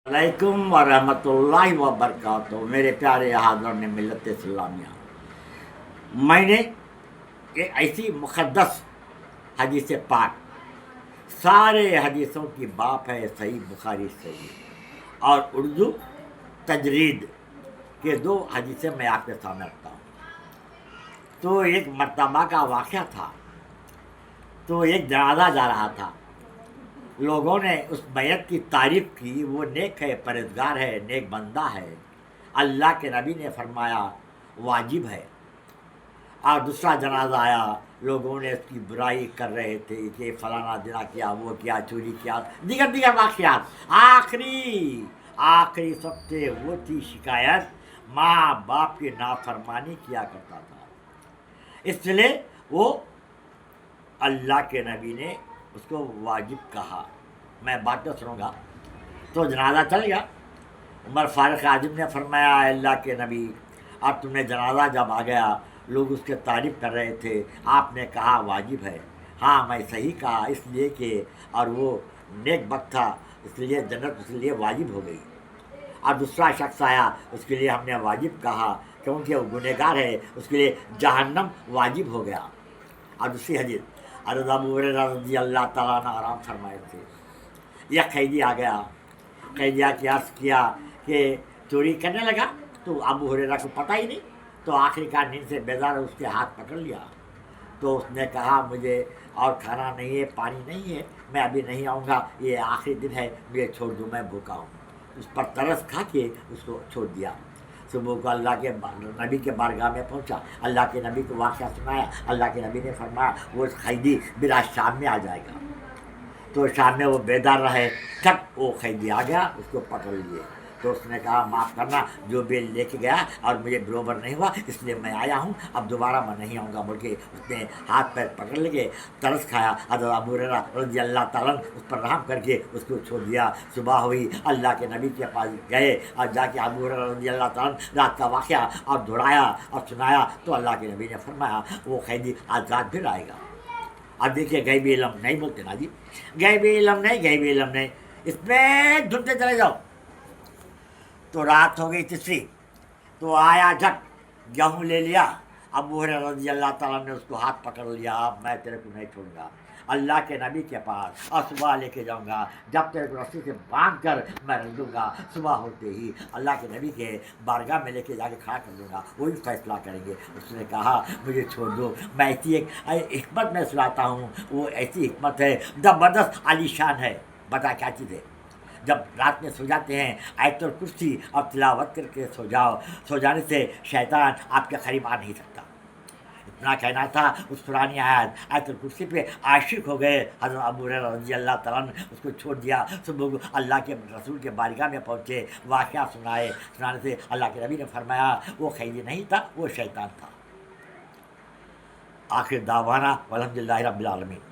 علیکم ورحمۃ اللہ وبرکاتہ میرے پیارے حاضرین ملت اسلامیہ، میں نے ایک ایسی مقدس حدیث پاک، سارے حدیثوں کی باپ ہے صحیح بخاری صحیح اور اردو تجرید کے دو حدیثیں میں آپ کے سامنے رکھتا ہوں۔ تو ایک مرتبہ کا واقعہ تھا، تو ایک جنازہ جا رہا تھا، لوگوں نے اس میت کی تعریف کی، وہ نیک ہے، پرہیزگار ہے، نیک بندہ ہے، اللہ کے نبی نے فرمایا واجب ہے۔ اور دوسرا جنازہ آیا، لوگوں نے اس کی برائی کر رہے تھے کہ فلانا زنا کیا، وہ کیا، چوری کیا، دیگر واقعات۔ آخری سب سے وہ تھی شکایت، ماں باپ کی نافرمانی کیا کرتا تھا، اس لیے وہ اللہ کے نبی نے اس کو واجب کہا۔ میں بات تو سنوں گا۔ تو جنازہ چل گیا، عمر فاروق اعظم نے فرمایا اللہ کے نبی، اب تم نے جنازہ جب آ گیا، لوگ اس کے تعریف کر رہے تھے، آپ نے کہا واجب ہے۔ ہاں میں صحیح کہا، اس لیے کہ اور وہ نیک بخت تھا، اس لیے جنت اس لیے واجب ہو گئی۔ اور دوسرا شخص آیا، اس کے لیے ہم نے واجب کہا کیونکہ وہ گنہگار ہے، اس کے لیے جہنم واجب ہو گیا۔ اور دوسری حدیث حضرت ابو ہریرہ رضی اللہ تعالیٰ عنہ آرام فرمائے تھے، یہ قیدی آ گیا، قیدیہ کی عرض کیا کہ چوری کرنے لگا، تو ابو ہریرہ کو پتہ ہی نہیں، تو آخری کار نیند سے بیدار اس کے ہاتھ پکڑ لیا، تو اس نے کہا مجھے اور کھانا نہیں ہے، پانی نہیں ہے، میں ابھی نہیں آؤں گا، یہ آخری دن ہے، مجھے چھوڑ دوں، میں بھوکا ہوں۔ اس پر ترس کھا کے اس کو چھوڑ دیا۔ صبح کو اللہ کے نبی کے بارگاہ میں پہنچا، اللہ کے نبی کو واقعہ سنایا، اللہ کے نبی نے فرمایا وہ قیدی بلا شام میں آ جائے گا۔ تو شام میں وہ بیدار رہے، تک وہ قیدی آ گیا، اس کو پکڑ لیے، تو اس نے کہا معاف کرنا، جو بیل لے کے گیا اور مجھے برابر نہیں ہوا، اس لیے میں آیا ہوں، اب دوبارہ میں نہیں آؤں گا بول کے اس نے ہاتھ پیر پکڑ لیے، ترس کھایا۔ حضرت ابو ہریرہ رضی اللہ تعالیٰ اس پر رحم کر کے اس کو چھوڑ دیا۔ صبح ہوئی، اللہ کے نبی کے پاس گئے اور جا کے ابو ہریرہ رضی اللہ تعالیٰ رات کا واقعہ اور دہرایا اور سنایا، تو اللہ کے نبی نے فرمایا وہ قیدی آج رات پھر آئے گا۔ اب دیکھیے غیبی علم نہیں بولتے نا جی، غیبی علم نہیں، اس میں ڈھونڈتے چلے جاؤ۔ تو رات ہو گئی تیسری، تو آیا جھٹ، گیہوں لے لیا، ابو ہریرہ رضی اللہ تعالیٰ نے اس کو ہاتھ پکڑ لیا، میں تیرے کو نہیں چھوڑوں گا، اللہ کے نبی کے پاس، اور صبح لے کے جاؤں گا، جب تیرے کو رسی سے باندھ کر میں رکھ دوں گا، صبح ہوتے ہی اللہ کے نبی کے بارگاہ میں لے کے جا کے کھڑا کر دوں گا، وہی فیصلہ کریں گے۔ اس نے کہا مجھے چھوڑ دو، میں ایسی ایک حکمت میں سناتا ہوں، وہ ایسی حکمت ہے زبردست عالی شان ہے۔ بتا کیا چیز ہے؟ جب رات میں سو جاتے ہیں آیت الکرسی اور تلاوت کر کے سو جانے سے شیطان آپ کے قریب آ نہیں سکتا۔ اتنا کہنا تھا، اس پرانی آیت الکرسی پہ عاشق ہو گئے۔ حضرت ابو ہریرہ رضی اللہ تعالیٰ نے اس کو چھوڑ دیا، صبح کو اللہ کے رسول کے بارگاہ میں پہنچے، واقعہ سنانے سے اللہ کے نبی نے فرمایا وہ قیدی نہیں تھا، وہ شیطان تھا۔ آخر دعوانا والحمدللہ رب العالمین۔